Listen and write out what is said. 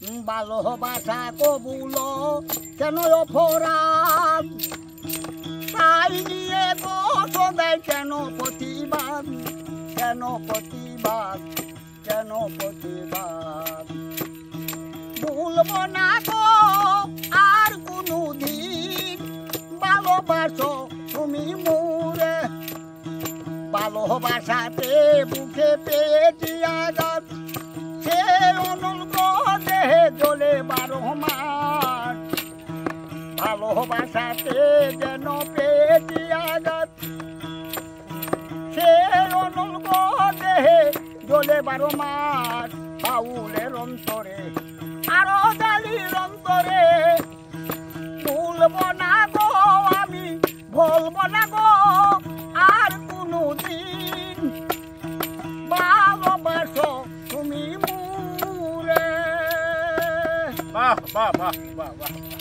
ভালোবাসা কবুল কেন অপরাধ, তাই নিয়ে দোষ দেয় কেন প্রতিবাদ, কেন প্রতিবাদ, কেন প্রতিবাদ। ভুলবো না গো আর কোনো দিন, ভালোবাসো তুমি মোরে, ভালোবাসাতে বুকে পেয়েছি আঘাত, সে অনুগ্র দেহে জ্বলে 12 মাস, ভালোবাসাতে যেন পেয়েছি আঘাত, সে অনুগ্র দেহে জ্বলে 12 মাস। বাউলের অন্তরে আরো জালির অন্তরে, ভুলবো না গো আমি, ভুলবো না গো আর কোনো দিন, ভালোবাসো তুমি মোরে। বাহ বাহ বাহ বাহ বাহ।